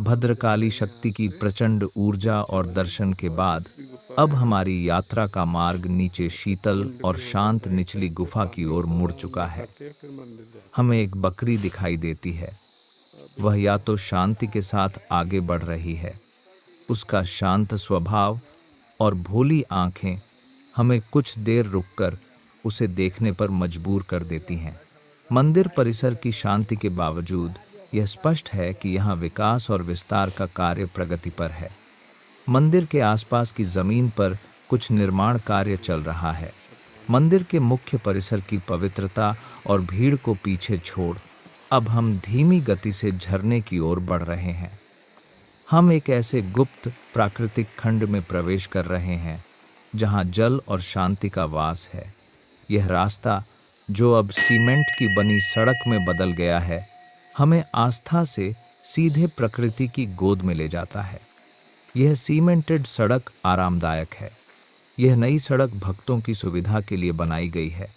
भद्रकाली शक्ति की प्रचंड ऊर्जा और दर्शन के बाद अब हमारी यात्रा का मार्ग नीचे शीतल और शांत निचली गुफा की ओर मुड़ चुका है। हमें एक बकरी दिखाई देती है। वह या तो शांति के साथ आगे बढ़ रही है। उसका शांत स्वभाव और भोली आंखें हमें कुछ देर रुककर उसे देखने पर मजबूर कर देती हैं। मंदिर परिसर की शांति के बावजूद यह स्पष्ट है कि यहाँ विकास और विस्तार का कार्य प्रगति पर है। मंदिर के आसपास की जमीन पर कुछ निर्माण कार्य चल रहा है। मंदिर के मुख्य परिसर की पवित्रता और भीड़ को पीछे छोड़ अब हम धीमी गति से झरने की ओर बढ़ रहे हैं। हम एक ऐसे गुप्त प्राकृतिक खंड में प्रवेश कर रहे हैं जहां जल और शांति का वास है। यह रास्ता, जो अब सीमेंट की बनी सड़क में बदल गया है, हमें आस्था से सीधे प्रकृति की गोद में ले जाता है। यह सीमेंटेड सड़क आरामदायक है। यह नई सड़क भक्तों की सुविधा के लिए बनाई गई है,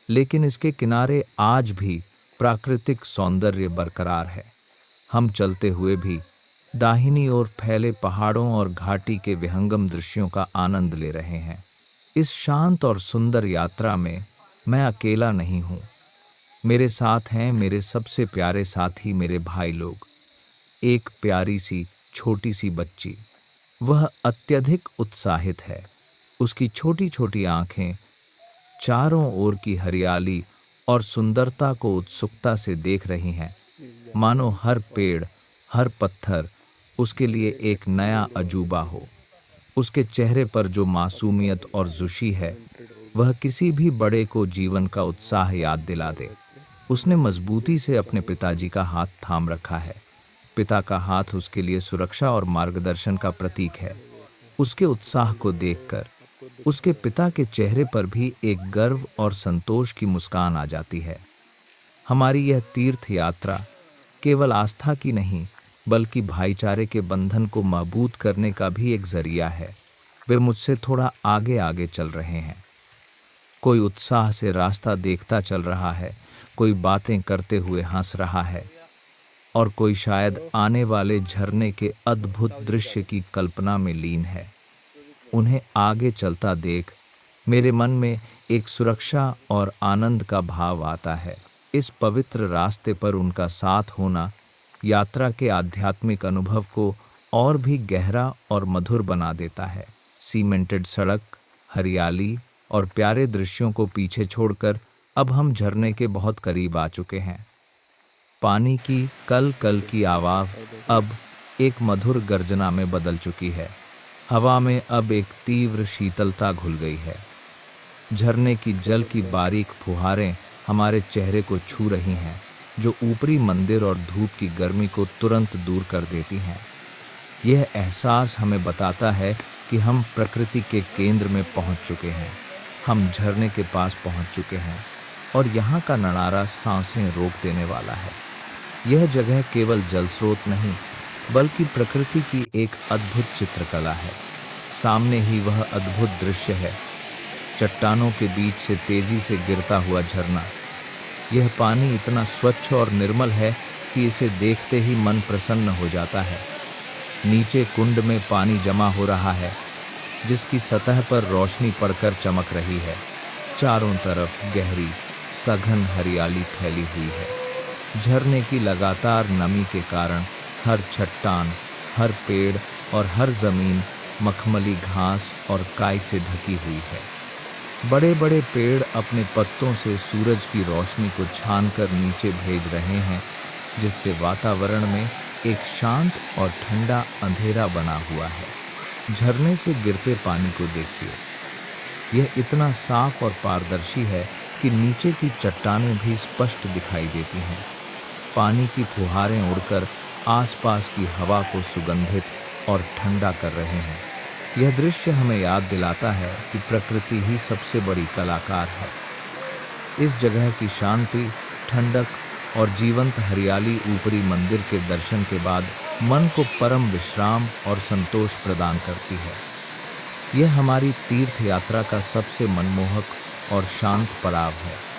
लेकिन इसके किनारे आज भी प्राकृतिक सौंदर्य बरकरार है। हम चलते हुए भी दाहिनी ओर फैले पहाड़ों और घाटी के विहंगम दृश्यों का आनंद ले रहे हैं। इस शांत और सुंदर यात्रा में मैं अकेला नहीं हूँ। मेरे साथ हैं मेरे सबसे प्यारे साथी, मेरे भाई लोग। एक प्यारी सी छोटी सी बच्ची, वह अत्यधिक उत्साहित है। उसकी छोटी छोटी आंखें चारों ओर की हरियाली और सुंदरता को उत्सुकता से देख रही हैं, मानो हर पेड़, हर पत्थर उसके लिए एक नया अजूबा हो। उसके चेहरे पर जो मासूमियत और जुशी है, वह किसी भी बड़े को जीवन का उत्साह याद दिला दे। उसने मजबूती से अपने पिताजी का हाथ थाम रखा है। पिता का हाथ उसके लिए सुरक्षा और मार्गदर्शन का प्रतीक है। उसके उत्साह को देखकर उसके पिता के चेहरे पर भी एक गर्व और संतोष की मुस्कान आ जाती है। हमारी यह तीर्थ यात्रा केवल आस्था की नहीं, बल्कि भाईचारे के बंधन को मजबूत करने का भी एक जरिया है। वे मुझसे थोड़ा आगे आगे चल रहे हैं। कोई उत्साह से रास्ता देखता चल रहा है, कोई बातें करते हुए हंस रहा है, और कोई शायद आने वाले झरने के अद्भुत दृश्य की कल्पना में लीन है। उन्हें आगे चलता देख मेरे मन में एक सुरक्षा और आनंद का भाव आता है। इस पवित्र रास्ते पर उनका साथ होना यात्रा के आध्यात्मिक अनुभव को और भी गहरा और मधुर बना देता है। सीमेंटेड सड़क, हरियाली और प्यारे दृश्यों को पीछे छोड़कर अब हम झरने के बहुत करीब आ चुके हैं। पानी की कल कल की आवाज़ अब एक मधुर गर्जना में बदल चुकी है। हवा में अब एक तीव्र शीतलता घुल गई है। झरने की जल की बारीक फुहारें हमारे चेहरे को छू रही हैं, जो ऊपरी मंदिर और धूप की गर्मी को तुरंत दूर कर देती हैं। यह एहसास हमें बताता है कि हम प्रकृति के केंद्र में पहुंच चुके हैं। हम झरने के पास पहुंच चुके हैं और यहाँ का नज़ारा सांसें रोक देने वाला है। यह जगह केवल जल स्रोत नहीं, बल्कि प्रकृति की एक अद्भुत चित्रकला है। सामने ही वह अद्भुत दृश्य है, चट्टानों के बीच से तेजी से गिरता हुआ झरना। यह पानी इतना स्वच्छ और निर्मल है कि इसे देखते ही मन प्रसन्न हो जाता है। नीचे कुंड में पानी जमा हो रहा है, जिसकी सतह पर रोशनी पड़कर चमक रही है। चारों तरफ गहरी सघन हरियाली फैली हुई है। झरने की लगातार नमी के कारण हर चट्टान, हर पेड़ और हर जमीन मखमली घास और काई से ढकी हुई है। बड़े बड़े पेड़ अपने पत्तों से सूरज की रोशनी को छानकर नीचे भेज रहे हैं, जिससे वातावरण में एक शांत और ठंडा अंधेरा बना हुआ है। झरने से गिरते पानी को देखिए। यह इतना साफ और पारदर्शी है कि नीचे की चट्टानें भी स्पष्ट दिखाई देती हैं। पानी की फुहारें उड़कर आसपास की हवा को सुगंधित और ठंडा कर रहे हैं। यह दृश्य हमें याद दिलाता है कि प्रकृति ही सबसे बड़ी कलाकार है। इस जगह की शांति, ठंडक और जीवंत हरियाली ऊपरी मंदिर के दर्शन के बाद मन को परम विश्राम और संतोष प्रदान करती है। यह हमारी तीर्थ यात्रा का सबसे मनमोहक और शांत पड़ाव है।